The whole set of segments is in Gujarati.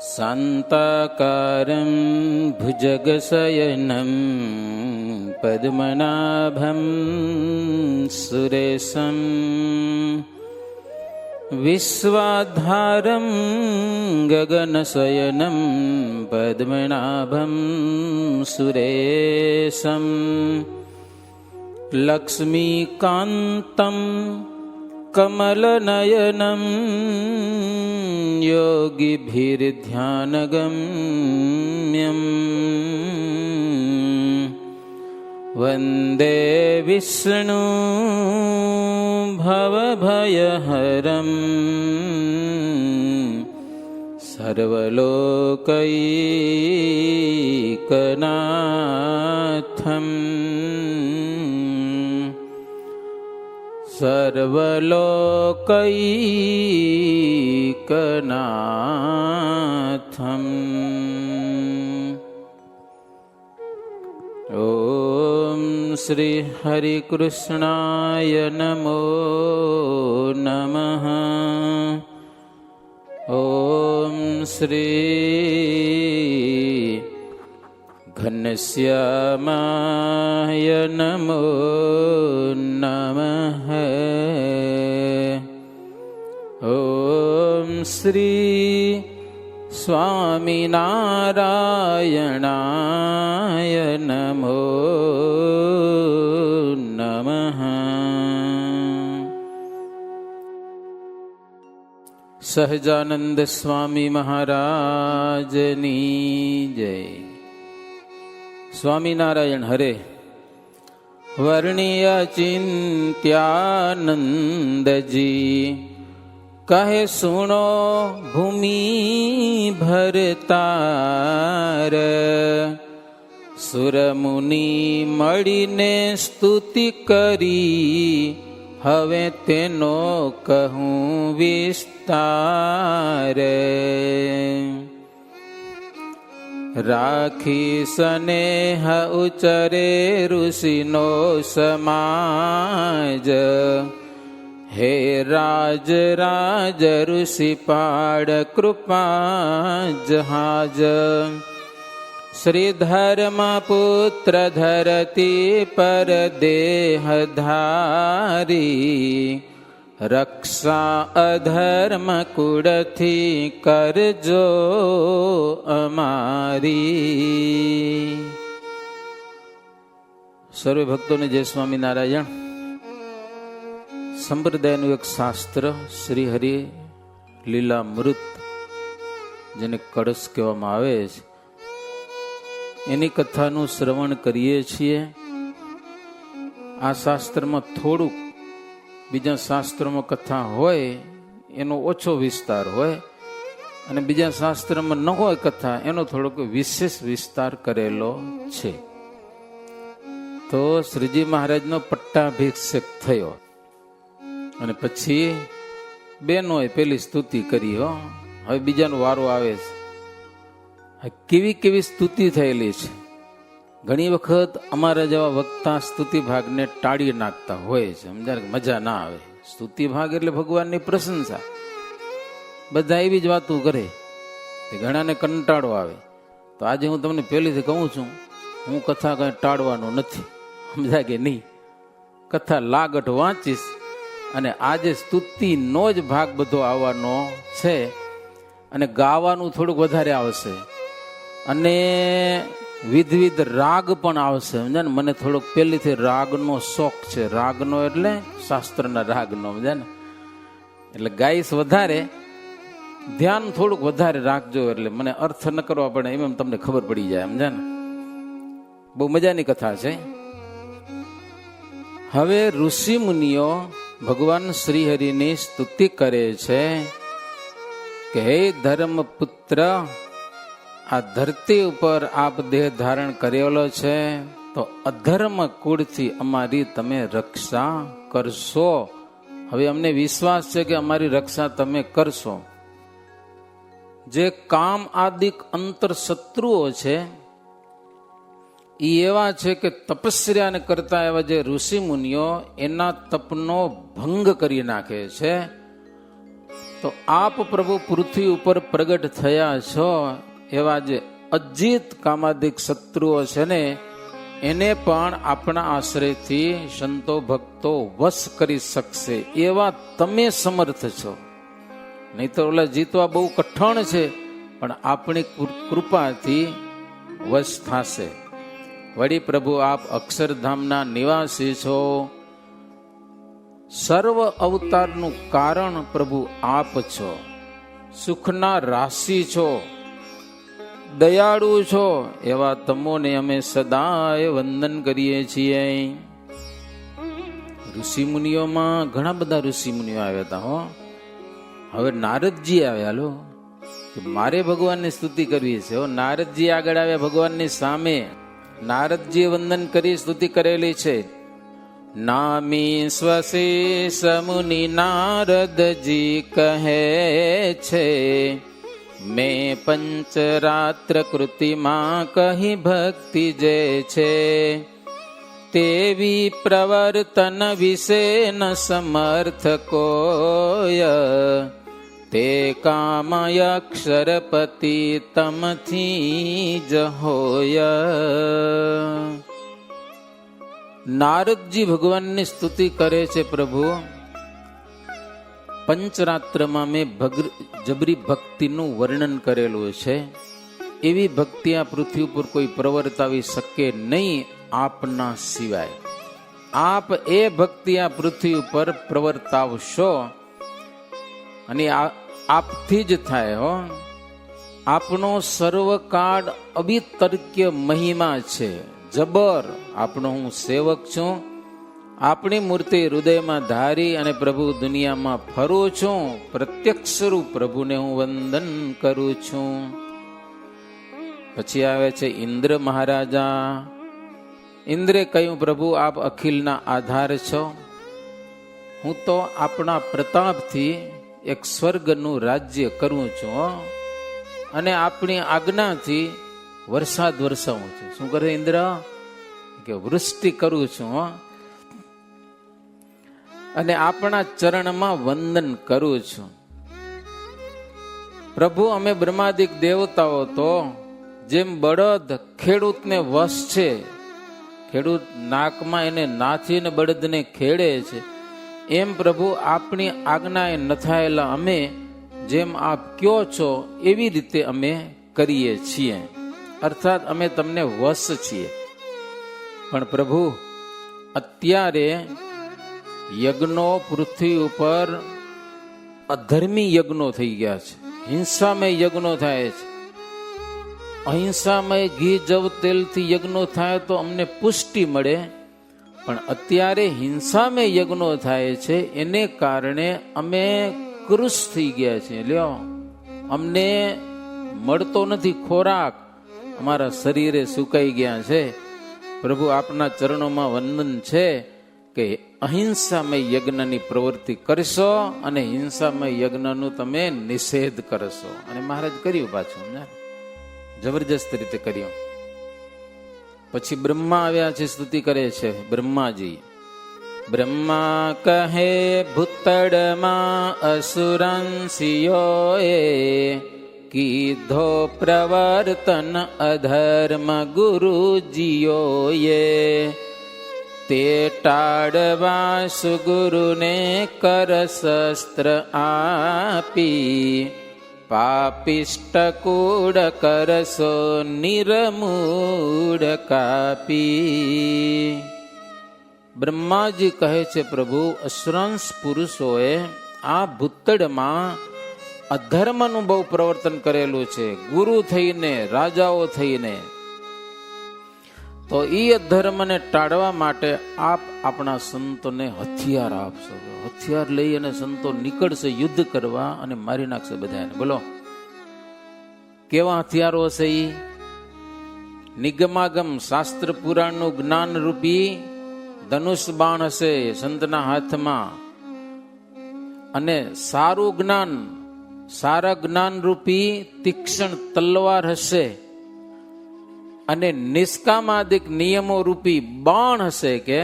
શાંતાકારં ભુજગશયनं પદ્મનાભં સુરેશં વિશ્વાધારં ગગનશયनं પદ્મનાભં સુરેશં લક્ષ્મીકાન્तं કમલનયनं યોગીભીર્ધ્યાનગમ્યં વંદે વિષ્ણુ ભવભયહરં સર્વલોકૈકનાથં સર્વલોકૈકનાથં. ઓમ શ્રી હરિકૃષ્ણાય નમો નમઃ. ઓમ શ્રી ઘનશ્યામાય નમો નમઃ. ઓમ શ્રી સ્વામિનારાયણાય નમો નમઃ. સહજાનંદ સ્વામી મહારાજની જય. સ્વામિનારાયણ હરે. વર્ણિય ચિંત્યાનંદજી કહે સુણો ભૂમિ ભરતાર, સુરમુનિ મળીને સ્તુતિ કરી, હવે તેનો કહું વિસ્તાર. રાખી સ્નેહ ઉચરે ઋષિનો સમાજ, હે રાજ રાજ ઋષિ પાડ કૃપા જહાજ. શ્રી ધર્મ પુત્ર ધરતી પર દેહધારી, રક્ષા અધર્મ કુળથી કરજો અમારી. સર્વે ભક્તોને જય સ્વામિનારાયણ. સંપ્રદાયનું એક શાસ્ત્ર શ્રી હરિ લીલામૃત, જેને કળશ કહેવામાં આવે છે, એની કથાનું શ્રવણ કરીએ છીએ. આ શાસ્ત્રમાં થોડુંક બીજા શાસ્ત્રોમાં કથા હોય એનો ઓછો વિસ્તાર હોય, અને બીજા શાસ્ત્રમાં ન હોય કથા એનો થોડોક વિશેષ વિસ્તાર કરેલો છે. તો શ્રીજી મહારાજનો પટ્ટાભિષેક થયો અને પછી બેનોએ પેલી સ્તુતિ કરી. હવે બીજાનો વારો આવે છે. કેવી કેવી સ્તુતિ થયેલી છે. ઘણી વખત અમારા જેવા વક્તા સ્તુતિ ભાગને ટાળી નાખતા હોય છે. સમજાય કે મજા ના આવે. સ્તુતિ ભાગ એટલે ભગવાનની પ્રશંસા. બધા એવી જ વાતો કરે, ઘણાને કંટાળો આવે. તો આજે હું તમને પહેલીથી કહું છું, હું કથા કઈ ટાળવાનો નથી. સમજાય કે નહીં? કથા લાગટ વાંચીશ, અને આજે સ્તુતિનો જ ભાગ બધો આવવાનો છે, અને ગાવાનું થોડુંક વધારે આવશે, અને વિવિધ રાગ પણ આવશે. સમજે ને? મને થોડોક પહેલીથી રાગનો શોખ છે. રાગનો એટલે શાસ્ત્રના રાગનો, સમજે ને? એટલે ગાઈશ વધારે, ધ્યાન થોડુંક વધારે રાખજો, એટલે મને અર્થ ન કરવા પડે એમ તમને ખબર પડી જાય. સમજે ને? બહુ મજાની કથા છે. હવે ઋષિ મુનિઓ ભગવાન શ્રી હરિની સ્તુતિ કરે છે કે હે ધર્મપુત્ર, આ ધરતી ઉપર આપ દેહ ધારણ કરેલો છે, તો અધર્મ કુળથી અમારી તમે રક્ષા કરશો. હવે અમને વિશ્વાસ છે કે અમારી રક્ષા તમે કરશો. જે કામ આદિક અંતર શત્રુઓ છે એ એવા છે કે તપસ્યાને કરતા એવા જે ઋષિ મુનિઓ એના તપનો ભંગ કરી નાખે છે. તો આપ પ્રભુ પૃથ્વી ઉપર પ્રગટ થયા છો, એવા જે અજીત કામાદિક શત્રુઓ છે ને, એને પણ આપણા આશ્રયથી સંતો ભક્તો વશ કરી શકશે, એવા તમે સમર્થ છો. નહીં તો ઓલા જીતવા બહુ કઠણ છે, પણ આપણી કૃપાથી વશ થશે. વળી પ્રભુ આપ અક્ષરધામના નિવાસી છો, સર્વ અવતારનું કારણ પ્રભુ આપ છો, સુખના રાશિ છો, દયાળુ છો, એવા તમોને અમે સદાય વંદન કરીએ છીએ. ઋષિ મુનિઓમાં ઘણા બધા ઋષિ મુનિઓ આવ્યા હતા. હવે નારદજી આવ્યા. લો, મારે ભગવાનની સ્તુતિ કરવી છે. નારદજી આગળ આવ્યા ભગવાનની સામે. નારદજીએ વંદન કરી સ્તુતિ કરેલી છે. નામી સ્વશેષ મુનિ નારદજી કહે છે, મેં પંચરાત્ર કૃતિમાં કહી ભક્તિ જે છે, તેવી પ્રવર્તન વિશે ન સમર્થ કોય, તે કામય અક્ષરપતિ તમથી જ હોય. નારદજી ભગવાનની સ્તુતિ કરે છે. પ્રભુ, પંચરાત્રમાં મેં જબરી ભક્તિનું વર્ણન કરેલું છે. એવી ભક્તિ આ પૃથ્વી ઉપર કોઈ પ્રવર્તાવી શકે નહીં આપના સિવાય. આપ એ ભક્તિ આ પૃથ્વી ઉપર પ્રવર્તાવશો, અને આપથી જ થાય. આપનો સર્વકાળ અવિતર્ક્ય મહિમા છે, જબર. આપણો હું સેવક છું. આપણી મૂર્તિ હૃદયમાં ધારી અને પ્રભુ દુનિયામાં ફરું છું. પ્રત્યક્ષ સ્વરૂપ પ્રભુને હું વંદન કરું છું. પછી આવે છે ઇન્દ્ર મહારાજા. ઇન્દ્રે કહ્યું, પ્રભુ આપ અખિલના આધાર છો. હું તો આપણા પ્રતાપથી એક સ્વર્ગનું રાજ્ય કરું છું, અને આપણી આજ્ઞાથી વરસાદ વરસાવું છું. શું કરે ઇન્દ્ર? કે વૃષ્ટિ કરું છું, અને આપણા ચરણમાં વંદન કરું છું. પ્રભુ, અમે બ્રહ્માદિક દેવતાઓ તો જેમ બળદ ખેડૂતને વશ છે, ખેડૂત નાકમાં એને નાથીને બળદને ખેડે છે, એમ પ્રભુ આપણી આજ્ઞાએ નથાયેલા અમે જેમ આપ કયો છો એવી રીતે અમે કરીએ છીએ. અર્થાત અમે તમને વશ છીએ. પણ પ્રભુ, અત્યારે યજ્ઞો પૃથ્વી ઉપર અધર્મી યજ્ઞો થઈ ગયા છે. હિંસામય યજ્ઞો થાય છે. અહિંસામય ઘી જવ તેલથી યજ્ઞો થાય તો અમને પુષ્ટિ મળે, પણ અત્યારે હિંસામય યજ્ઞો થાય છે, એને કારણે અમે કૃશ થઈ ગયા છીએ. લ્યો, અમને મળતો નથી ખોરાક, અમારા શરીરે સુકાઈ ગયા છે. પ્રભુ, આપના ચરણોમાં વંદન છે કે અહિંસામય યજ્ઞની પ્રવૃત્તિ કરશો અને હિંસામય યજ્ઞનું તમે નિષેધ કરશો. અને મહારાજ કર્યું પાછું, જબરજસ્ત રીતે કર્યું. પછી બ્રહ્મા આવ્યા છે, સ્તુતિ કરે છે બ્રહ્માજી. બ્રહ્મા કહે, ભૂતળમાં અસુરંશિયોએ કીધો પ્રવર્તન અધર્મ ગુરુજીઓએ, તે ટાળવા સુગુરુને કર શસ્ત્ર આપી, પાપિષ્ટ કૂડ કરશો નિર્મૂળ કાપી. બ્રહ્માજી કહે છે, પ્રભુ, અસુરાંશ પુરુષોએ આ ભૂતળમાં અધર્મનું બહુ પ્રવર્તન કરેલું છે, ગુરુ થઈને, રાજાઓ થઈને. તો એ અધર્મને ટાળવા માટે આપ આપણા સંતોને હથિયાર આપશો. હથિયાર લઈ અને સંતો નીકળશે યુદ્ધ કરવા અને મારી નાખશે બધાને. બોલો, કેવા હથિયારો હશે? ઈ નિગમાગમ શાસ્ત્ર પુરાણનું જ્ઞાન રૂપી ધનુષ બાણ હશે સંતના હાથમાં, અને સારું જ્ઞાન, સારા જ્ઞાન રૂપી તીક્ષ્ણ તલવાર હશે, અને નિષ્કામાદિક નિયમો રૂપી બાણ હશે. કે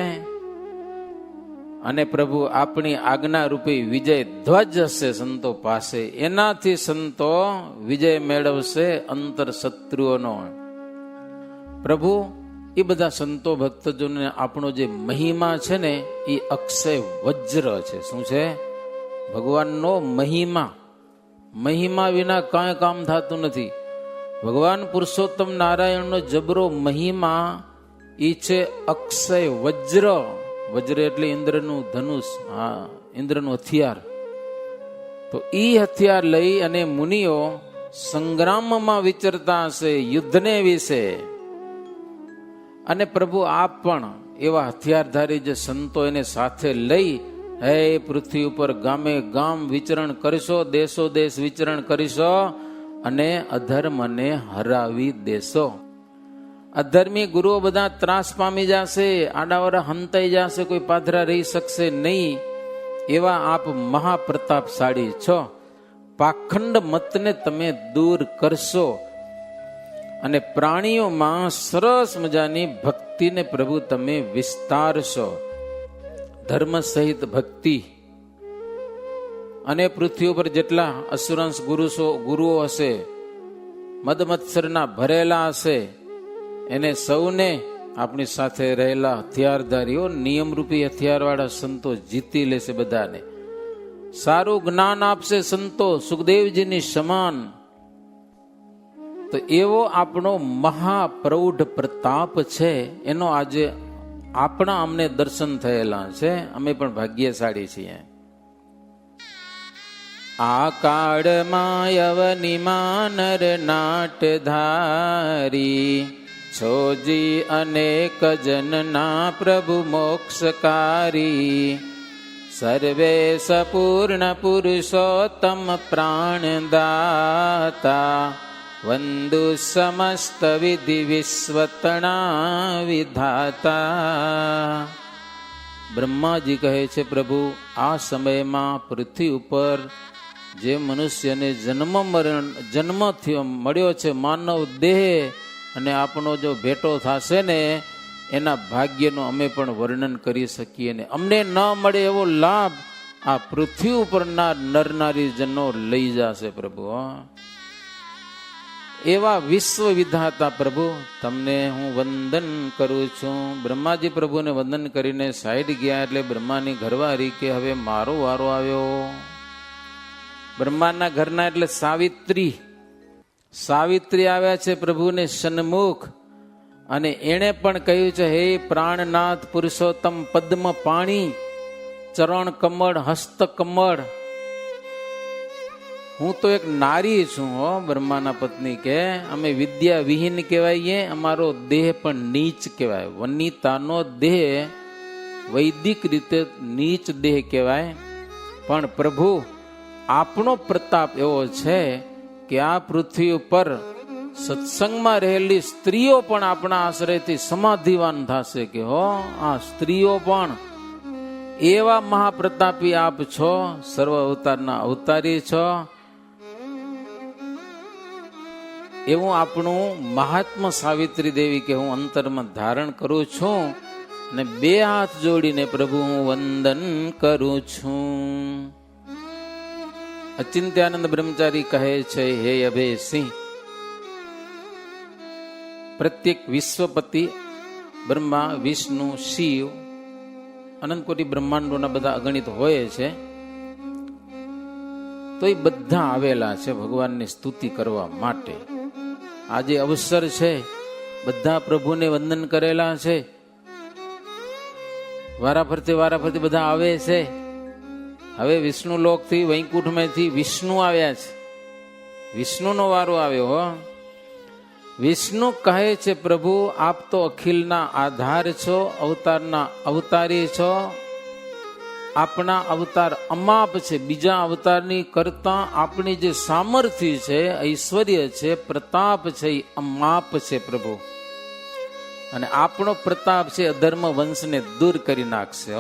અને પ્રભુ આપણી આજ્ઞા રૂપી વિજય ધ્વજ હશે સંતો પાસે, એનાથી સંતો વિજય મેળવશે અંતર શત્રુઓનો. પ્રભુ એ બધા સંતો ભક્તજનોને આપણો જે મહિમા છે ને એ અક્ષય વજ્ર છે. શું છે? ભગવાનનો મહિમા. મહિમા વિના કાંઈ કામ થતું નથી. ભગવાન પુરુષોત્તમ નારાયણનો જબરો મહિમા એ છે અક્ષય વજ્ર. વજ્ર એટલે ઇન્દ્રનું ધનુષ, હા, ઇન્દ્રનું હથિયાર. તો એ હથિયાર લઈ અને મુનિઓ સંગ્રામમાં વિચરતા હશે યુદ્ધને વિશે. અને પ્રભુ આપ પણ એવા હથિયારધારી જે સંતો એને સાથે લઈ હે પૃથ્વી ઉપર ગામે ગામ વિચરણ કરીશો, દેશો દેશ વિચરણ કરીશો અને અધર્મને હરાવી દેશો. અધર્મી ગુરુઓ બધા ત્રાસ પામી જશે, આડાવડા હંતાઈ જશે, કોઈ પાધરા રહી શકશે નહીં. એવા આપ મહાપ્રતાપશાળી છો. પાખંડ મતને તમે દૂર કરશો અને પ્રાણીઓમાં સરસ મજાની ભક્તિને પ્રભુ તમે વિસ્તારશો. ધર્મ સહિત ભક્તિ. અને પૃથ્વી ઉપર જેટલા અસુરંશ ગુરુઓ હશે, મદમત્સરના ભરેલા હશે, એને સૌને આપણી સાથે રહેલા હથિયારધારીઓ, નિયમરૂપી હથિયારવાળા સંતો જીતી લેશે. બધાને સારું જ્ઞાન આપશે સંતો, સુખદેવજીની સમાન. તો એવો આપણો મહાપ્રૌઢ પ્રતાપ છે, એનો આજે આપણા અમને દર્શન થયેલા છે. અમે પણ ભાગ્યશાળી છીએ. આ કાળમાં યવનિમાં નર નાટધારી, છોજી અનેક જનના પ્રભુ મોક્ષકારી. સર્વે સપૂર્ણ પુરુષોત્તમ પ્રાણદાતા, વંદુ સમસ્ત વિધિ વિશ્વતણા વિધાતા. બ્રહ્માજી કહે છે પ્રભુ આ સમયમાં પૃથ્વી ઉપર જે મનુષ્યને જન્મ મળ્યો છે માનવ દેહ, અને આપણો જો ભેટો થશે ને એના ભાગ્યનો અમે પણ વર્ણન કરી શકીએ ને. અમને ન મળે એવો લાભ આ પૃથ્વી ઉપરના નરનારી જનો લઈ જશે પ્રભુ. એવા વિશ્વ વિધાતા પ્રભુ તમને હું વંદન કરું છું. બ્રહ્માજી પ્રભુને વંદન કરીને સાઈડ ગયા એટલે બ્રહ્માની ઘરવાળી કે હવે મારો વારો આવ્યો. બ્રહ્માના ઘરના એટલે સાવિત્રી. સાવિત્રી આવ્યા છે પ્રભુને સન્મુખ, અને એણે પણ કહ્યું છે હે પ્રાણનાથ પુરુષોત્તમ પદ્મ પાણી, ચરણ કમળ, હસ્ત કમળ, હું તો એક નારી છું હો. બ્રહ્માના પત્ની કે અમે વિદ્યા વિહીન કહેવાઈએ, અમારો દેહ પણ નીચ કહેવાય. વનિતાનો દેહ વૈદિક રીતે નીચ દેહ કહેવાય. પણ પ્રભુ આપણો પ્રતાપ એવો છે કે આ પૃથ્વી ઉપર સત્સંગમાં રહેલી સ્ત્રીઓ પણ આપણા આશ્રયથી સમાધિવાન થશે. કે હો આ સ્ત્રીઓ પણ એવા મહાપ્રતાપી આપ છો, સર્વ અવતારના અવતારી છો. એવું આપણું મહાત્મા સાવિત્રી દેવી કે હું અંતરમાં ધારણ કરું છું અને બે હાથ જોડીને પ્રભુ હું વંદન કરું છું. અચિંત્યાનંદ બ્રહ્મચારી કહે છે હે અભય સિંહ, પ્રત્યેક વિશ્વપતિ બ્રહ્મા, વિષ્ણુ, શિવ, અનંતકોટી બ્રહ્માંડોના બધા અગણિત હોય છે, તો એ બધા આવેલા છે ભગવાનની સ્તુતિ કરવા માટે. આજે અવસર છે, બધા પ્રભુને વંદન કરેલા છે. વારાફરતી બધા આવે છે. હવે વિષ્ણુ લોકથી, વૈકુંઠમાંથી વિષ્ણુ આવ્યા છે. વિષ્ણુનો વારો આવ્યો હો. વિષ્ણુ કહે છે પ્રભુ આપ તો અખિલના આધાર છો, અવતારના અવતારી છો. આપણા અવતાર અમાપ છે, બીજા અવતારની કરતા આપણી જે સામર્થ્ય છે, ઐશ્વર્ય છે, પ્રતાપ છે એ અમાપ છે પ્રભુ. અને આપણો પ્રતાપ છે અધર્મ વંશને દૂર કરી નાખશે.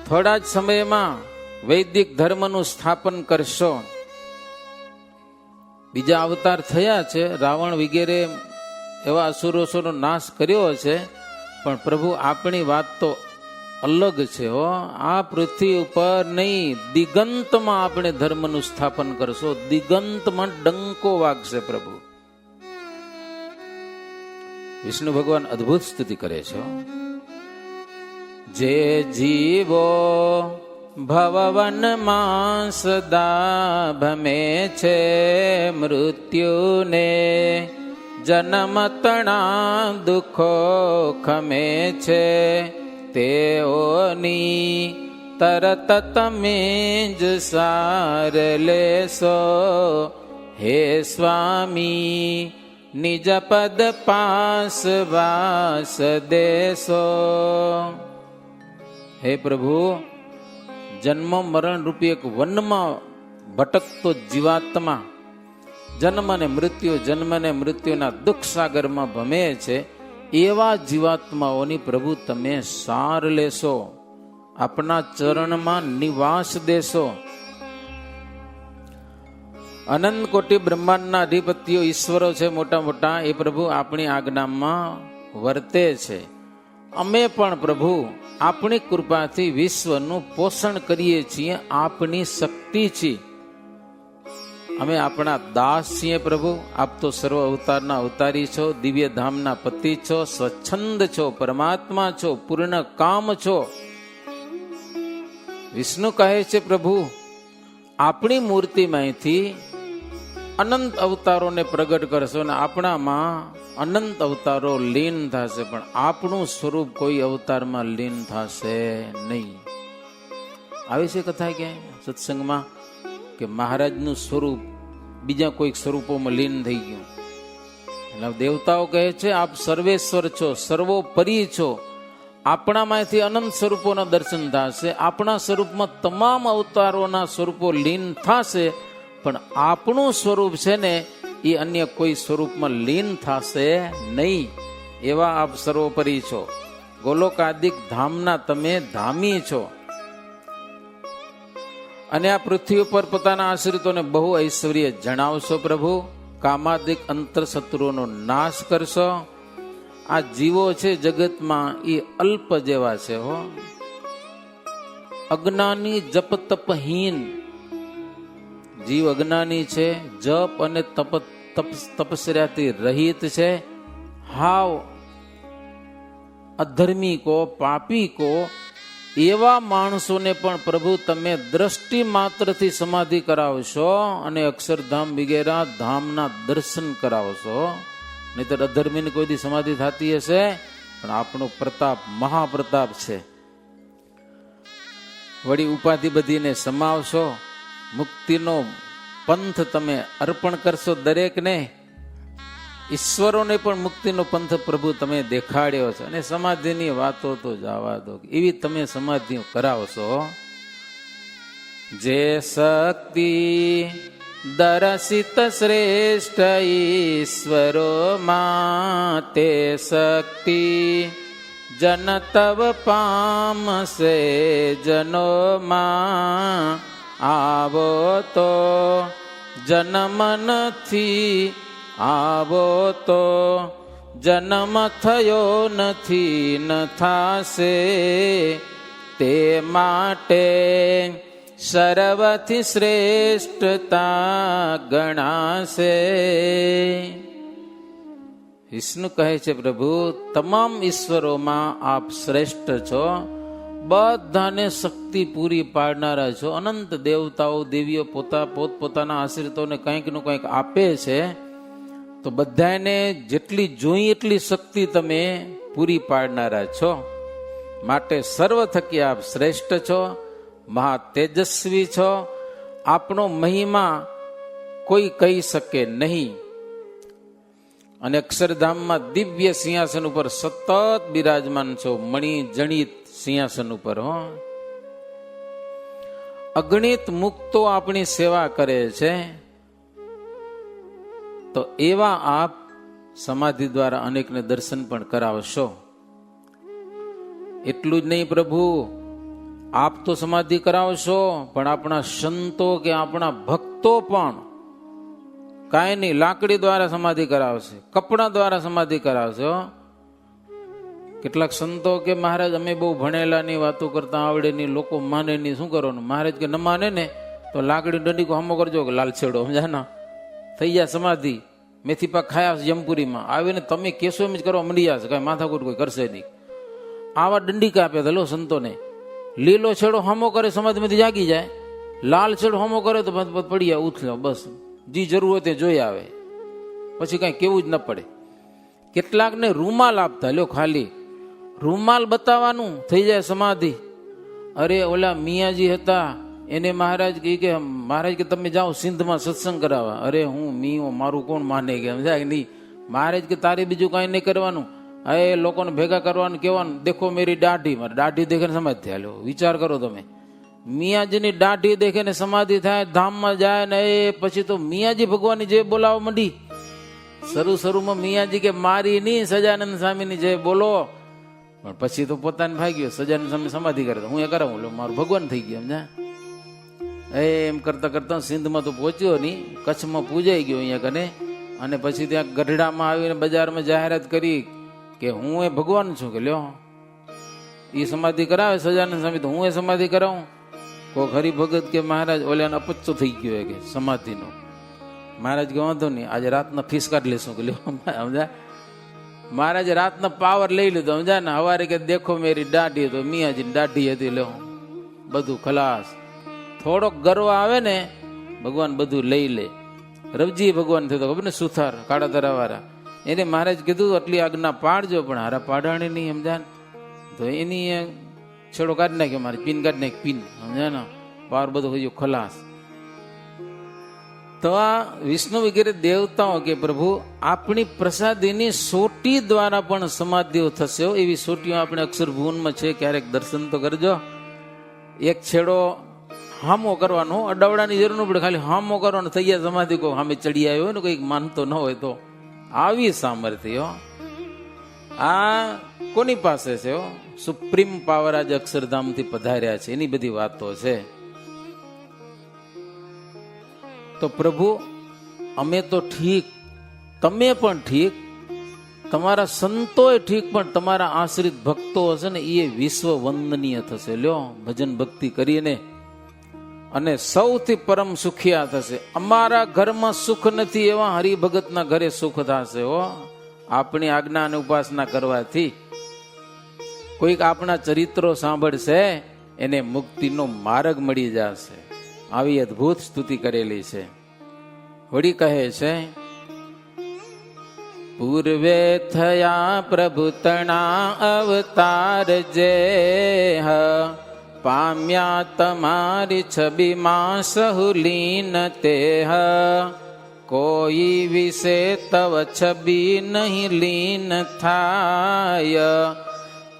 થોડા જ સમયમાં વૈદિક ધર્મનું સ્થાપન કરશો. બીજા અવતાર થયા છે, રાવણ વગેરે એવા અસુરોનો નાશ કર્યો છે, પણ પ્રભુ આપણી વાત તો અલગ છે હો. આ પૃથ્વી ઉપર નહીં, દિગંતમાં આપણે ધર્મનું સ્થાપન કરશો, દિગંતમાં ડંકો વાગશે પ્રભુ. વિષ્ણુ ભગવાન અદ્ભુત સ્તુતિ કરે છે. જે જીવો ભવવનમાં સદા ભમે છે, મૃત્યુને જન્મતણા દુઃખો ખમે છે, તેઓની તરત તમે જ સાર લેશો. હે સ્વામી નિજ પદ પાસ વાસ દેશો. હે પ્રભુ, જન્મ મરણ રૂપી એક વનમાં ભટકતો જીવાત્મા જન્મ ને મૃત્યુના દુઃખ સાગરમાં ભમે છે, એવા જીવાત્માઓની પ્રભુ તમે સાર લેશો, આપના ચરણમાં નિવાસ દેશો. અનંત કોટી બ્રહ્માંડના અધિપતિઓ ઈશ્વરો છે મોટા મોટા, એ પ્રભુ આપણી આજ્ઞામાં વર્તે છે. અમે પણ પ્રભુ આપણી કૃપાથી વિશ્વનું પોષણ કરીએ છીએ, આપની શક્તિ છે. અમે આપણા દાસ છીએ પ્રભુ. આપ તો સર્વ અવતારના અવતારી છો, દિવ્ય ધામના પતિ છો, સ્વચ્છંદ છો, પરમાત્મા છો, પૂર્ણ કામ છો. વિષ્ણુ કહે છે પ્રભુ આપણી મૂર્તિમાંથી અનંત અવતારોને પ્રગટ કરશો ને આપણામાં અનંત અવતારો લીન થશે, પણ આપણું સ્વરૂપ કોઈ અવતારમાં લીન થશે નહીં. આવી છે કથા ક્યાંય સત્સંગમાં કે મહારાજનું સ્વરૂપ બીજા કોઈક સ્વરૂપોમાં લીન થઈ ગયું. એટલે દેવતાઓ કહે છે આપ સર્વેશ્વર છો, સર્વોપરી છો, આપણામાંથી અનંત સ્વરૂપોના દર્શન થશે, આપણા સ્વરૂપમાં તમામ અવતારોના સ્વરૂપો લીન થશે, પણ આપણું સ્વરૂપ છે ને એ અન્ય કોઈ સ્વરૂપમાં લીન થશે નહીં. એવા આપ સર્વોપરી છો, ગોલોકાદિક ધામના તમે ધામી છો. અને આ પૃથ્વી ઉપર પોતાના આશ્રિતોને બહુ ઐશ્વર્ય જણાવશો પ્રભુ, કામાદિક અંતર શત્રુઓનો નાશ કરશો. આ જીવો છે જગતમાં એ અલ્પ જેવા છે હો, અજ્ઞાની જપ તપહીન જીવ અજ્ઞાની છે, જપ અને તપસ્યાથી રહિત છે, હાવ અધર્મી કો પાપી કો એવા માણસોને પણ પ્રભુ તમે દ્રષ્ટિ માત્રથી સમાધિ કરાવશો અને અક્ષરધામ વગેરે ધામના દર્શન કરાવશો. નહીતર અધર્મીને કોઈ દી સમાધિ થતી હશે? પણ આપણો પ્રતાપ મહાપ્રતાપ છે. વળી ઉપાધિ બધીને સમાવશો, મુક્તિનો પંથ તમે અર્પણ કરશો દરેકને, ઈશ્વરોને પણ મુક્તિનો પંથ પ્રભુ તમે દેખાડ્યો છે. અને સમાધિની વાતો તો જવા દો, એવી તમે સમાધિઓ કરાવશો. જે શક્તિ દર્શિત શ્રેષ્ઠ ઈશ્વરો માં, તે શક્તિ જન તવ પામશે જનો માં. આવો તો જન્મ નથી, આવો તો જન્મ થયો નથી, ન થાશે તે માટે સર્વથી શ્રેષ્ઠતા ગણાશે. વિષ્ણુ કહે છે પ્રભુ તમામ ઈશ્વરોમાં આપ શ્રેષ્ઠ છો, બધાને શક્તિ પૂરી પાડનારા છો. અનંત દેવતાઓ દેવીઓ પોતપોતાના આશ્રિતોને કંઈક નું કંઈક આપે છે, તો બધાને જેટલી જોઈ એટલી શક્તિ તમે પૂરી પાડનારા છો. માટે સર્વ થકી આપ શ્રેષ્ઠ છો, મહા તેજસ્વી છો. આપણો મહિમા કોઈ કહી શકે નહીં. અને અક્ષરધામમાં દિવ્ય સિંહાસન ઉપર સતત બિરાજમાન છો, મણિ જણિત સિંહાસન ઉપર. અગણિત મુક્તો આપણી સેવા કરે છે, તો એવા આપ સમાધિ દ્વારા અનેકને દર્શન પણ કરાવશો. એટલું જ નહીં પ્રભુ, આપ તો સમાધિ કરાવશો, પણ આપણા સંતો કે આપણા ભક્તો પણ કાંઈ નહીં લાકડી દ્વારા સમાધિ કરાવશે, કપડા દ્વારા સમાધિ કરાવશે. કેટલાક સંતો કે મહારાજ અમે બહુ ભણેલા ની વાતો કરતા આવડે ની, લોકો માને ની, શું કરવાનું? મહારાજ કે ન માને ને તો લાકડી દંડીકો હમો કરજો કે લાલ છેડો, સમજાના થઈ ગયા સમાધિ. મેથી પાક ખાયા જમપુરીમાં આવીને તમે કેસો એમ જ કરવા મંડી જશે, કઈ માથાકૂટ કોઈ કરશે નહીં. આવા દંડીકા આપ્યા હતા લો સંતોને. લીલો છેડો હમો કરે સમાધિમાંથી જાગી જાય, લાલ છેડો હમો કરે તો પડી જાય ઉથલો, બસ જી જરૂર હોય તે જોઈ આવે, પછી કઈ કેવું જ ન પડે. કેટલાકને રૂમાલ આપતા લ્યો, ખાલી રૂમાલ બતાવવાનું થઈ જાય સમાધિ. અરે ઓલા મિયાજી હતા, એને મહારાજ કે મહારાજ કે તમે જાઓ સિંધમાં સત્સંગ કરાવવા. અરે હું મિયો, મારું કોણ માને કે સમજાય નહીં. મહારાજ કે તારે બીજું કાંઈ નહીં કરવાનું, એ લોકોને ભેગા કરવાનું, કહેવાનું દેખો મેરી દાઢી. મારે દાઢી દેખીને સમાધિ થાય. લો વિચાર કરો તમે, મિયાજીની દાઢી દેખીને સમાધિ થાય, ધામમાં જાય ને એ પછી તો મિયાજી ભગવાનની જય બોલાવવા માંડી. શરૂમાં મિયાજી કે મારી નહીં સજાનંદ સ્વામીની જય બોલો, પણ પછી તો પોતાને ભાગ્યો સજાનંદ સ્વામી સમાધિ કરે, હું એ કરાવું, લો મારું ભગવાન થઈ ગયો. સમજા એમ કરતા કરતા સિંધમાં તો પહોંચ્યો નહીં, કચ્છમાં પૂજાઈ ગયો અહીંયા કને. અને પછી ત્યાં ગઢડામાં આવીને બજારમાં જાહેરાત કરી કે હું એ ભગવાન છું. કે લ્યો એ સમાધિ કરાવે સજાનંદ સ્વામી, તો હું એ સમાધિ કરાવું. કોઈ હરિભગત કે મહારાજ ઓલાને અપચ્ચો થઈ ગયો કે સમાધિનો. મહારાજ કે વાંધો નહીં, આજે રાતના ફીસ કાઢી લેશું. કે લ્યો સમજા, મહારાજ રાતના પાવર લઈ લીધો. સમજા ને હવારે કે દેખો મેરી દાઢી, તો મિયાજીની દાઢી હતી. લ્યો બધું ખલાસ. થોડોક ગર્વ આવે ને ભગવાન બધું લઈ લે. રવજી ભગવાન થયો ખબર ને, સુથાર કાળા ધરા વાળા, એને મહારાજ કીધું આટલી આજ્ઞા પાડજો, પણ હારા પાડાણી નહીં. સમજાય તો એની છેડો કાઢી નાખ્યો, મારી પીન કાઢી નાખી, પીન સમજાય ને પાર બધું થઈ ગયો ખલાસ. તો આ વિષ્ણુ વગેરે દેવતાઓ કે પ્રભુ આપણી પ્રસાદીની સોટી દ્વારા પણ સમાધિઓ થશે. એવી સોટીઓ આપણે અક્ષરભુવનમાં છે, ક્યારેક દર્શન તો કરજો. એક છેડો હામો કરવાનો, અડાવડાની જરૂર ન પડે, ખાલી હામો કરવાનો થઈ ગયા સમાધિ. કોઈ સામે ચડી આવ્યો હોય ને, કંઈક માનતો ન હોય તો. આવી સામર્થ્ય આ કોની પાસે છે? સુપ્રીમ પાવર આજે અક્ષરધામથી પધાર્યા છે, એની બધી વાતો છે. તો પ્રભુ અમે તો ઠીક, તમે પણ ઠીક, તમારા સંતોય ઠીક, પણ તમારા આશ્રિત ભક્તો હશે ને એ વિશ્વ વંદનીય થશે. લ્યો ભજન ભક્તિ કરીને અને સૌથી પરમ સુખિયા થશે. અમારા ઘરમાં સુખ નથી એવા હરિભગતના ઘરે સુખ થશે. હો આપણી આજ્ઞા અને ઉપાસના કરવાથી કોઈક આપણા ચરિત્રો સાંભળશે, એને મુક્તિનો માર્ગ મળી જશે. આવી અદભુત સ્તુતિ કરેલી છે. વળી કહે છે, પૂર્વે થયા પ્રભુ તણા અવતાર જે પામ્યા તમારી છબીમાં સહુલીન તે કોઈ વિશે તવ છબી નહીં લીન થાય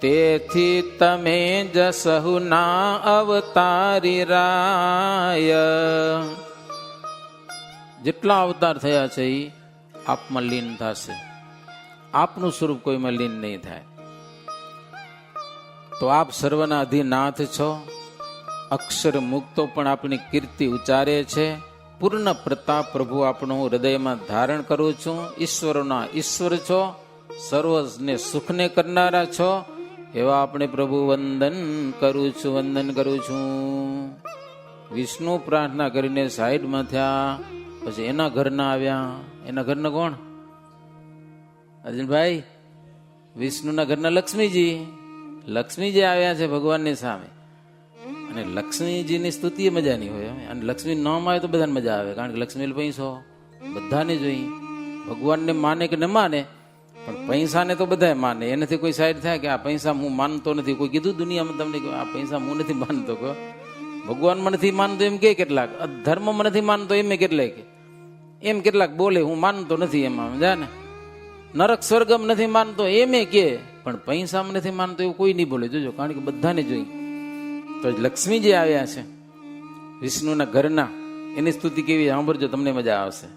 તેથી તમે જસહુ ના અવતારી રાય. જેટલા અવતાર થયા છે એ આપમાં લીન થશે. આપનું સ્વરૂપ કોઈમાં લીન નહીં થાય. તો આપ સર્વના અધિનાથ છો. અક્ષર મુક્તો પણ આપણી કીર્તિ ઉચ્ચારે છે. પૂર્ણ પ્રતાપ પ્રભુ આપણું હૃદયમાં ધારણ કરું છું. ઈશ્વરોના ઈશ્વર છો, સર્વને સુખને કરનારા છો, એવા આપણે પ્રભુ વંદન કરું છું, વંદન કરું છું. વિષ્ણુ પ્રાર્થના કરીને સાઈડમાં થયા. પછી એના ઘરના આવ્યા. એના ઘરના કોણ? અર્જુનભાઈ, વિષ્ણુના ઘરના લક્ષ્મીજી. લક્ષ્મીજી આવ્યા છે ભગવાનની સામે. અને લક્ષ્મીજીની સ્તુતિ મજાની હોય. અને લક્ષ્મી નામ આવે તો બધાને મજા આવે, કારણ કે લક્ષ્મી પૈસો બધાને જોઈ. ભગવાનને માને કે ન માને, પણ પૈસાને તો બધા માને. એનાથી કોઈ સાઈડ થાય કે આ પૈસા હું માનતો નથી. કોઈ કીધું દુનિયામાં તમને કે આ પૈસા હું નથી માનતો? ભગવાનમાં નથી માનતો એમ કે કેટલાક, ધર્મમાં નથી માનતો એમ કેટલાક, એમ કેટલાક બોલે હું માનતો નથી એમાં, સમજા ને. નરક સ્વર્ગમ નથી માનતો એમ કે, પણ પૈસામાં નથી માનતો એવું કોઈ નહીં બોલે. જોજો, કારણ કે બધાને જોઈ. તો લક્ષ્મીજી આવ્યા છે વિષ્ણુના ઘરના. એની સ્તુતિ કેવી સાંભળજો, તમને મજા આવશે.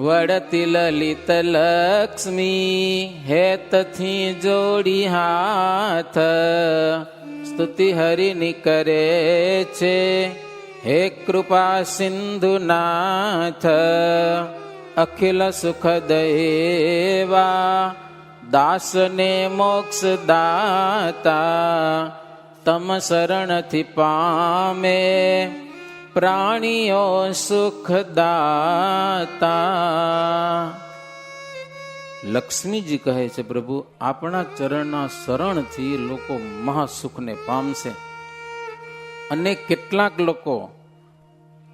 વડતી લલિત લક્ષ્મી હેતથી જોડી હાથ સ્તુતિ હરિની કરે છે. હે કૃપા સિંધુનાથ અખિલ સુખ દેવા દાસને મોક્ષ દાતા તમ શરણથી પામે, પ્રાણીઓ સુખ દાતા. લક્ષ્મીજી કહે છે, પ્રભુ આપણા ચરણના શરણથી લોકો મહાસુખને પામશે. અને કેટલાક લોકો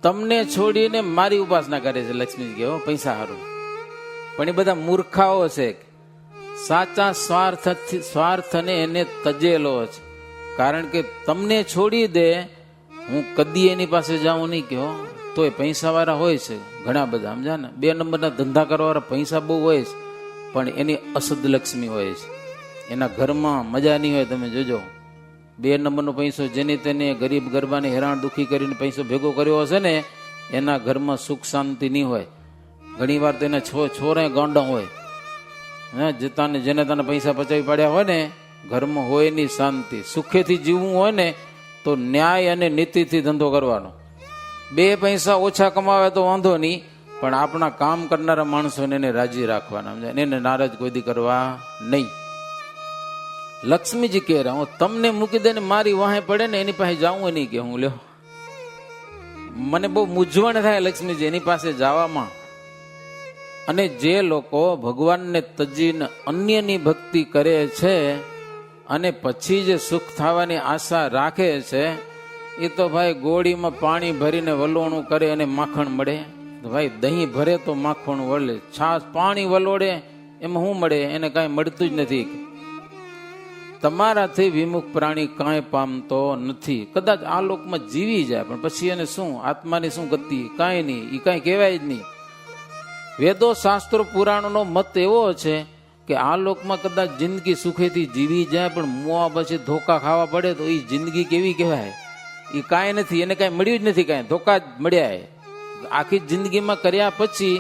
તમને છોડીને મારી ઉપાસના કરે છે. લક્ષ્મીજી કહે પૈસા હારું, પણ એ બધા મૂર્ખાઓ છે. સાચા સ્વાર્થને એને તજેલો છે. કારણ કે તમને છોડી દે, હું કદી એની પાસે જાઉં નહીં કહો, તો એ પૈસા વાળા હોય છે ઘણા બધા, સમજા ને. 2 નંબરના ધંધા કરવા વાળા પૈસા બહુ હોય છે, પણ એની અસદ લક્ષ્મી હોય છે. એના ઘરમાં મજા નહીં હોય. તમે જોજો, 2 નંબરનો પૈસો જેને તેને ગરીબ ગરબાને હેરાન દુખી કરીને પૈસો ભેગો કર્યો હશે ને, એના ઘરમાં સુખ શાંતિ નહીં હોય. ઘણી વાર તો એના છોરા ગાંડા હોય. જતાને જેને તને પૈસા પચાવી પાડ્યા હોય ને, ઘરમાં હોય નહીં શાંતિ. સુખેથી જીવવું હોય ને તો ન્યાય અને નીતિથી ધંધો કરવાનો. 2 પૈસા ઓછા કમાવે તો વાંધો નહીં, પણ આપણા કામ કરનારા માણસોને એને રાજી રાખવાના, એને નારાજ કોઈ દી કરવા નહીં. લક્ષ્મીજી કહે હું તમને મૂકી દે ને મારી વાહે પડે ને એની પાસે જાઉં નહીં કે હું લ્યો. મને બહુ મૂંઝવણ થાય લક્ષ્મીજી એની પાસે જવામાં. અને જે લોકો ભગવાનને તજીને અન્યની ભક્તિ કરે છે અને પછી જે સુખ થવાની આશા રાખે છે, એ તો ભાઈ ગોળીમાં પાણી ભરીને વલોણું કરે અને માખણ મળે. ભાઈ દહીં ભરે તો માખણ વળે, છાશ પાણી વલોડે એમાં શું મળે? એને કાંઈ મળતું જ નથી. તમારાથી વિમુખ પ્રાણી કાંઈ પામતો નથી. કદાચ આ લોકમાં જીવી જાય, પણ પછી એને શું? આત્માની શું ગતિ? કાંઈ નહીં. એ કાંઈ કહેવાય જ નહીં. વેદો શાસ્ત્રો પુરાણોનો મત એવો છે કે આ લોકમાં કદાચ જિંદગી સુખેથી જીવી જાય, પણ મોં પછી ધોકા ખાવા પડે તો એ જિંદગી કેવી કહેવાય? એ કાંઈ નથી. એને કાંઈ મળ્યું જ નથી, કાંઈ ધોકા જ મળ્યા. આખી જિંદગીમાં કર્યા પછી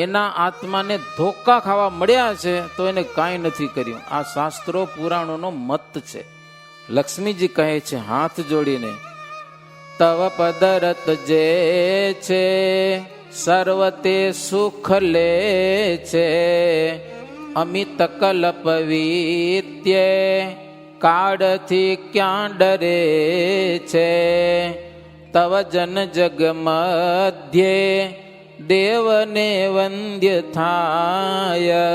એના આત્માને ધોકા ખાવા મળ્યા છે, તો એને કાંઈ નથી કર્યું. આ શાસ્ત્રો પુરાણોનો મત છે. લક્ષ્મીજી કહે છે હાથ જોડીને, તવ પદરત જે છે સર્વતે સુખ લે છે, અમિત કલ્પ વીત્ય કાળથી ક્યાં ડરે છે, તવ જન જગ મધ્યે દેવને વંદ્ય થાય,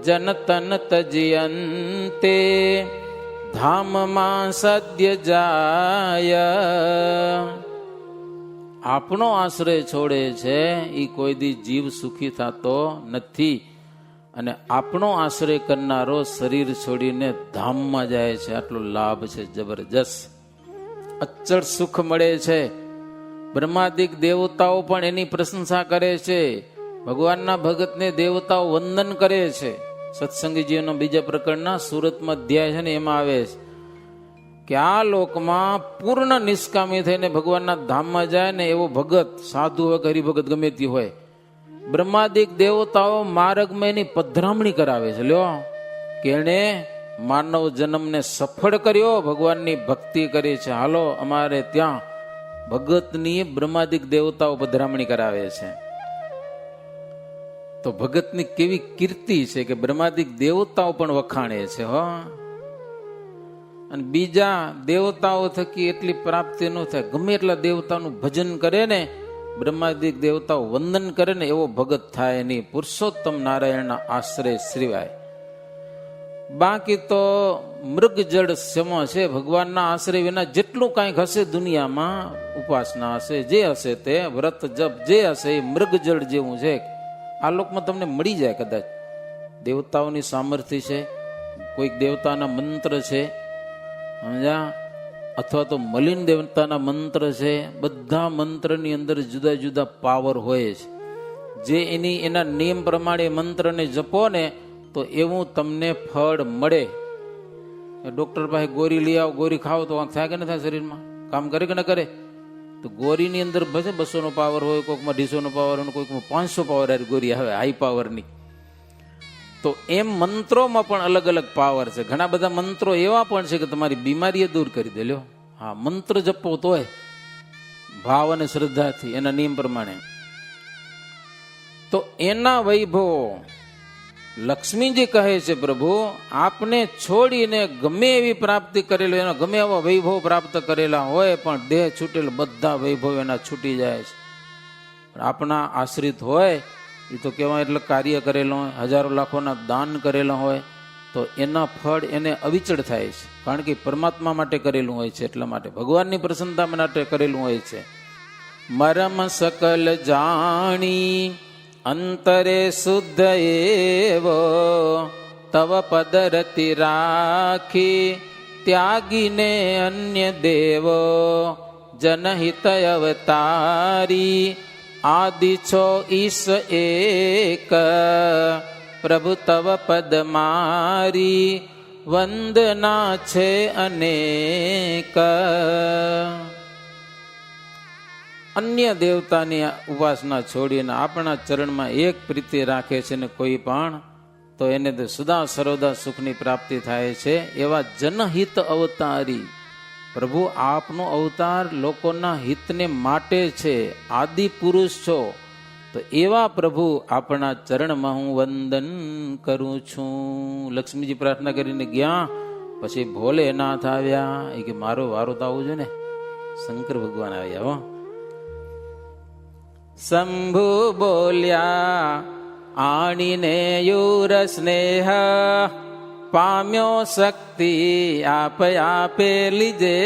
જન તન તજયંતે ધામમાં સદ્ય જાય. આપણો આશ્રય છોડે છે એ કોઈ દી જીવ સુખી થતો નથી. અને આપણો આશ્રય કરનારો શરીર છોડીને ધામમાં જાય છે. આટલો લાભ છે જબરજસ્ત. અચળ સુખ મળે છે. બ્રહ્માદિક દેવતાઓ પણ એની પ્રશંસા કરે છે. ભગવાનના ભગતને દેવતાઓ વંદન કરે છે. સત્સંગીજીઓનો બીજા પ્રકરણના સુરતમાં અધ્યાય છે ને, એમાં આવે છે કે આ લોકમાં પૂર્ણ નિષ્કામી થઈને ભગવાનના ધામમાં જાય ને એવો ભગત, સાધુ હોય કે હરિભગત ગમે તે હોય, બ્રહ્માદિક દેવતાઓ માર્ગમાં એની પધરામણી કરાવે છે. લ્યો કે એણે માનવ જન્મને સફળ કર્યો, ભગવાનની ભક્તિ કરી છે, હાલો અમારે ત્યાં. ભગતની બ્રહ્માદિક દેવતાઓ પધરામણી કરાવે છે. તો ભગતની કેવી કીર્તિ છે કે બ્રહ્માદિક દેવતાઓ પણ વખાણે છે. અને બીજા દેવતાઓ થકી એટલી પ્રાપ્તિ ન થાય. ગમે એટલા દેવતાનું ભજન કરે ને, બ્રહ્માદિક દેવતાઓ વંદન કરે ને, એવો ભગત થાય નહીં. પુરુષોત્તમ નારાયણના આશ્રય શ્રીવાય. બાકી તો મૃગ જળ સમ છે. ભગવાનના આશ્રય વિના જેટલું કાંઈક હશે દુનિયામાં, ઉપાસના હશે, જે હશે તે વ્રત જપ જે હશે એ મૃગ જળ જેવું છે. આ લોકમાં તમને મળી જાય કદાચ. દેવતાઓની સામર્થ્ય છે, કોઈક દેવતાના મંત્ર છે, સમજ્યા, અથવા તો મલિન દેવતાના મંત્ર છે. બધા મંત્રની અંદર જુદા જુદા પાવર હોય છે. જે એના નિયમ પ્રમાણે મંત્રને જપો ને તો એવું તમને ફળ મળે. ડોક્ટર પાસે ગોરી લઈ આવો, ગોરી ખાઓ તો વાંક થાય કે ન થાય? શરીરમાં કામ કરે કે ન કરે? તો ગોરીની અંદર ભલે 200નો પાવર હોય, કોઈકમાં 250નો પાવર હોય, કોઈકમાં 500 પાવર ગોરી આવે, હાઈ પાવરની. તો એમ મંત્રોમાં પણ અલગ અલગ પાવર છે. ઘણા બધા મંત્રો એવા પણ છે કે તમારી બીમારી દૂર કરી દે. લ્યો હા, મંત્ર જપો તોય ભાવ અને શ્રદ્ધાથી એના નિયમ પ્રમાણે. તો એના વૈભવો લક્ષ્મીજી કહે છે પ્રભુ આપને છોડીને ગમે એવી પ્રાપ્તિ કરેલી, એનો ગમે એવો વૈભવ પ્રાપ્ત કરેલા હોય પણ દેહ છૂટેલ બધા વૈભવ એના છૂટી જાય છે. આપણા આશ્રિત હોય એ તો કેવા એટલે કાર્ય કરેલો હોય, હજારો લાખોના દાન કરેલા હોય તો એના ફળ એને અવિચળ થાય છે, કારણ કે પરમાત્મા માટે કરેલું હોય છે, એટલા માટે ભગવાનની પ્રસન્નતા માટે કરેલું હોય છે. મરમ સકલ જાણી અંતરે શુદ્ધ એવો તવ પદરતિ રાખી ત્યાગીને અન્ય દેવો જનહિત અવતારી આદિ છો ઈશ એક પ્રભુ તવ પદ મારી વંદના છે અનેક. અન્ય દેવતાની ઉપાસના છોડીને આપણા ચરણમાં એક પ્રીતિ રાખે છે ને કોઈ પણ, તો એને તો સદા સર્વદા સુખની પ્રાપ્તિ થાય છે. એવા જનહિત અવતારી પ્રભુ આપનો અવતાર લોકોના હિતને માટે છે, આદિ પુરુષ છો, તો એવા પ્રભુ આપણા ચરણમાં હું વંદન કરું છું. લક્ષ્મીજી પ્રાર્થના કરીને ગયા, પછી ભોલેનાથ આવ્યા. એ કે મારો વારો તો આવું જોઈએ ને. શંકર ભગવાન આવ્યા. હો શંભુ બોલ્યા આણીને યુર સ્નેહ પામ્યો શક્તિ આપ આપે લીજે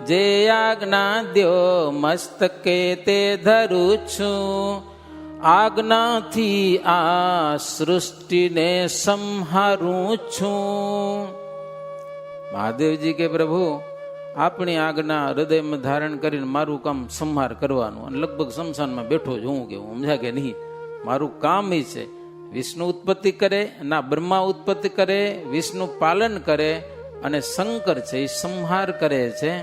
જે આજ્ઞા દ્યો મસ્તકે તે ધરું છું આજ્ઞાથી આ સૃષ્ટિને સંહારું છું. મહાદેવજી કે પ્રભુ આપણી આજ્ઞા હૃદયમાં ધારણ કરીને મારું કામ સંહાર કરવાનું, અને લગભગ શમશાનમાં બેઠો જ હું કે હું સમજ્યા કે નહીં, મારું કામ એ છે. વિષ્ણુ ઉત્પત્તિ કરે ના બ્રહ્મા ઉત્પત્તિ કરે, વિષ્ણુ પાલન કરે, અને શંકર છે એ સંહાર કરે છે.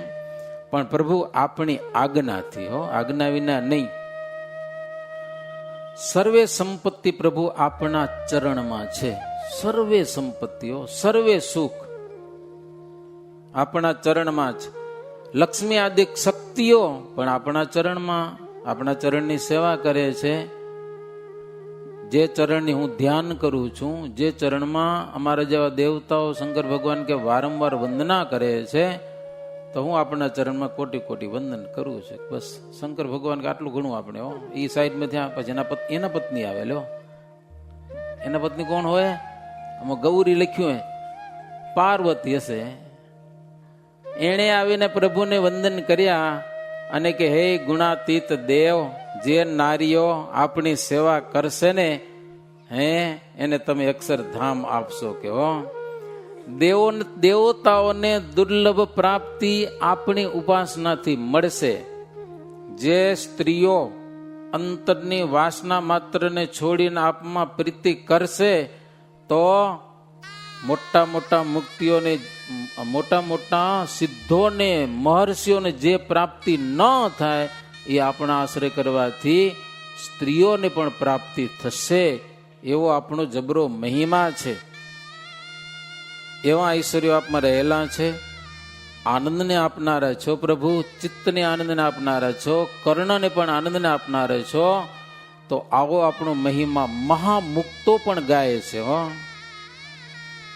પણ પ્રભુ આપણી આજ્ઞાથી, હો આજ્ઞા વિના નહીં. સર્વે સંપત્તિ પ્રભુ આપણા ચરણમાં છે. સર્વે સંપત્તિઓ, સર્વે સુખ આપણા ચરણમાં જ. લક્ષ્મી આદિ શક્તિઓ પણ આપણા ચરણમાં, આપણા ચરણની સેવા કરે છે. જે ચરણની હું ધ્યાન કરું છું, જે ચરણમાં અમારા જેવા દેવતાઓ શંકર ભગવાન કે વારંવાર વંદના કરે છે, તો હું આપણા ચરણમાં કોટી કોટી વંદન કરું છું. બસ શંકર ભગવાન કે આટલું ઘણું આપણે. એ સાઈડમાં ત્યાં પછી એના પત્ની આવે. લો એના પત્ની કોણ હોય? આમાં ગૌરી લખ્યું હોય, પાર્વતી હશે. એણે આવીને પ્રભુને વંદન કર્યા અને કે હે ગુણાતીત દેવ, જે નારીઓ આપણી સેવા કરશે ને એને તમે અક્ષરધામ આપશો. કે હો દેવતાઓને દુર્લભ પ્રાપ્તિ આપણી ઉપાસનાથી મળશે. જે સ્ત્રીઓ અંતરની વાસના માત્રને છોડીને આપમાં પ્રીતિ કરશે, તો મોટા મોટા મુક્તિઓને, મોટા મોટા સિદ્ધોને, મહર્ષિઓને જે પ્રાપ્તિ ન થાય એ આપણા આશ્રય કરવાથી સ્ત્રીઓને પણ પ્રાપ્તિ થશે. એવો આપણો જબરો મહિમા છે. એવા ઐશ્વર્યો આપમાં રહેલા છે. આનંદને આપનારા છો પ્રભુ, ચિત્તને આનંદને આપનારા છો, કર્ણને પણ આનંદને આપનારા છો. તો આવો આપણો મહિમા મહામુક્તો પણ ગાય છે. હો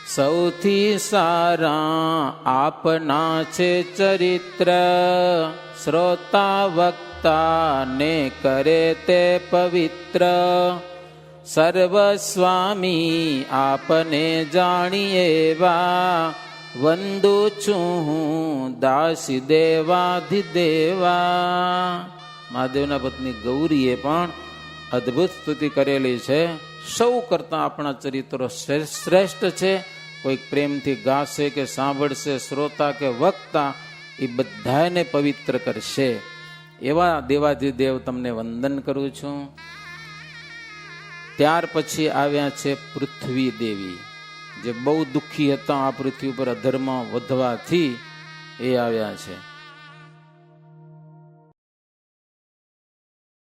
સૌથી સારા આપના છે ચરિત્ર, શ્રોતા વક્તા ને કરે તે પવિત્ર. સર્વસ્વામી આપને જાણીએ વા, વંદુ છું હું દાસી દેવાધિદેવા. મહાદેવના પત્ની ગૌરીએ પણ અદ્ભુત સ્તુતિ કરેલી છે. સૌ કરતા આપણા ચરિત્રો શ્રેષ્ઠ છે. કોઈક પ્રેમથી ગાશે કે સાંભળશે, શ્રોતા કે વક્તા, એ બધાને પવિત્ર કરશે. એવા દેવાધિદેવ તમને વંદન કરું છું. ત્યાર પછી આવ્યા છે પૃથ્વી દેવી, જે બહુ દુઃખી હતા આ પૃથ્વી પર અધર્મ વધવાથી. એ આવ્યા છે.